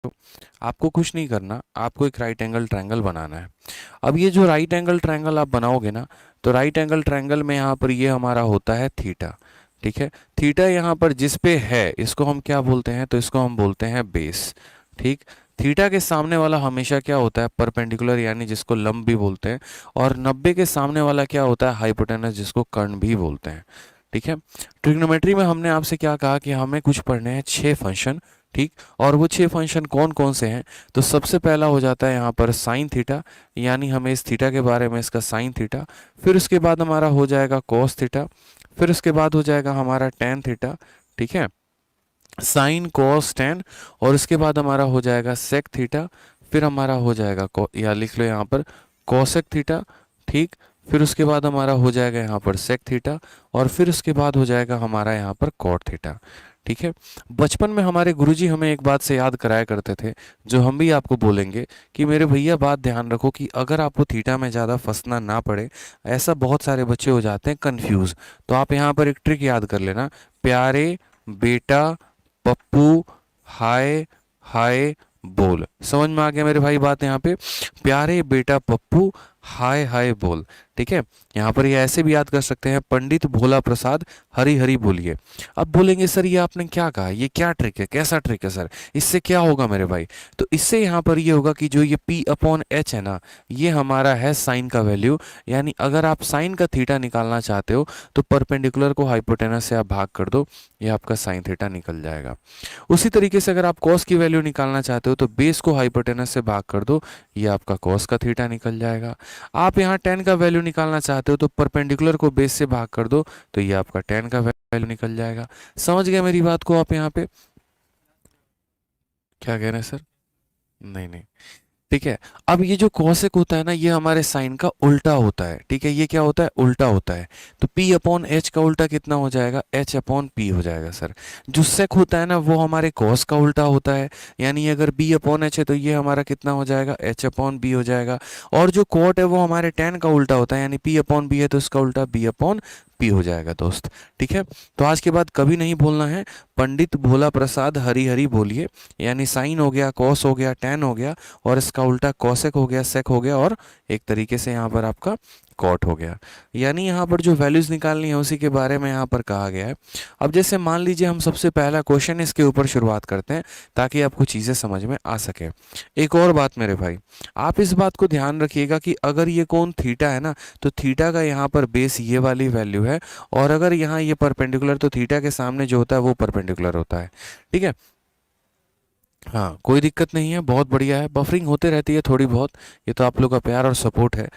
आपको कुछ नहीं करना, आपको एक राइट एंगल ट्रायंगल बनाना है। अब ये जो राइट एंगल ट्रायंगल आप बनाओगे ना, तो राइट एंगल ट्रायंगल में यहाँ पर ये हमारा होता है थीटा। ठीक है, थीटा यहाँ पर जिस पे है इसको हम क्या बोलते हैं, तो इसको हम बोलते हैं बेस। ठीक, थीटा के सामने वाला हमेशा क्या होता है, परपेंडिकुलर, यानी जिसको लंब भी बोलते हैं। और 90 के सामने वाला क्या होता है, हाइपोटेनस, जिसको कर्ण भी बोलते हैं। ठीक है, ट्रिग्नोमेट्री में हमने आपसे क्या कहा कि हमें कुछ पढ़ने हैं 6 फंक्शन। ठीक, और वो 6 फंक्शन कौन कौन से हैं, तो सबसे पहला हो जाता है यहाँ पर साइन थीटा, यानी हमें इस थीटा के बारे में, इसका साइन थीटा। फिर उसके बाद हमारा हो जाएगा कॉस थीटा। फिर उसके बाद हो जाएगा हमारा टेन थीटा। ठीक है, साइन कॉस टेन। और उसके बाद हमारा हो जाएगा सेक थीटा। फिर हमारा हो जाएगा या लिख लो यहाँ पर कॉसेक थीटा। ठीक, फिर उसके बाद हमारा हो जाएगा यहाँ पर सेक थीटा। और फिर उसके बाद हो जाएगा हमारा यहाँ पर कॉट थीटा। ठीक है, बचपन में हमारे गुरुजी हमें एक बात से याद कराया करते थे, जो हम भी आपको बोलेंगे कि मेरे भैया बात ध्यान रखो कि अगर आपको थीटा में ज़्यादा फंसना ना पड़े। ऐसा बहुत सारे बच्चे हो जाते हैं कंफ्यूज। तो आप यहाँ पर एक ट्रिक याद कर लेना, प्यारे बेटा पप्पू हाय हाय बोल। समझ में आ गया मेरे भाई बात यहाँ पे, प्यारे बेटा पप्पू हाय हाय बोल। ठीक है, यहाँ पर ये ऐसे भी याद कर सकते हैं, पंडित भोला प्रसाद हरी हरी बोलिए। अब बोलेंगे सर ये आपने क्या कहा, ये क्या ट्रिक है, कैसा ट्रिक है सर, इससे क्या होगा मेरे भाई। तो इससे यहाँ पर ये होगा कि जो ये P अपॉन एच है ना, ये हमारा है साइन का वैल्यू। यानी अगर आप साइन का थीटा निकालना चाहते हो तो परपेंडिकुलर को हाइपोटेनस से आप भाग कर दो, ये आपका साइन थीटा निकल जाएगा। उसी तरीके से अगर आप कॉस की वैल्यू निकालना चाहते हो तो बेस को हाइपोटेनस से भाग कर दो, ये आपका कॉस का थीटा निकल जाएगा। आप यहाँ टेन का वैल्यू निकालना चाहते हो तो परपेंडिकुलर को बेस से भाग कर दो, तो ये आपका टेन का वैल्यू निकल जाएगा। समझ गए मेरी बात को आप यहाँ पे, क्या कह रहे हैं सर? नहीं नहीं, ठीक है। अब ये जो कॉसेक होता है ना, ये हमारे साइन का उल्टा होता है। ठीक है, ये क्या होता है, उल्टा होता है। तो P अपॉन एच का उल्टा कितना हो जाएगा, H अपॉन P हो जाएगा सर। जो सेक होता है ना, वो हमारे कॉस का उल्टा होता है। यानी अगर B अपॉन एच है तो ये हमारा कितना हो जाएगा, H अपॉन B हो जाएगा। और जो कॉट है वो हमारे टेन का उल्टा होता है, यानी P अपॉन B है तो इसका उल्टा B अपॉन P हो जाएगा दोस्त। ठीक है, तो आज के बाद कभी नहीं बोलना है पंडित भोला प्रसाद हरी हरी बोलिए। यानी साइन हो गया, कॉस हो गया, टेन हो गया, और इसका उल्टा कॉसेक हो गया, सेक हो गया, और एक तरीके से यहाँ पर आपका कॉट हो गया। यानी यहाँ पर जो वैल्यूज निकालनी है उसी के बारे में यहाँ पर कहा गया है। अब जैसे मान लीजिए हम सबसे पहला क्वेश्चन इसके ऊपर शुरुआत करते हैं, ताकि आपको चीज़ें समझ में आ सके। एक और बात मेरे भाई, आप इस बात को ध्यान रखिएगा कि अगर ये कोण थीटा है ना, तो थीटा का यहाँ पर बेस ये वाली वैल्यू है। और अगर यहाँ ये परपेंडिकुलर, तो थीटा के सामने जो होता है वो परपेंडिकुलर होता है। ठीक है, हाँ कोई दिक्कत नहीं है, बहुत बढ़िया है। बफरिंग होते रहती है थोड़ी बहुत, ये तो आप लोग का प्यार और सपोर्ट है।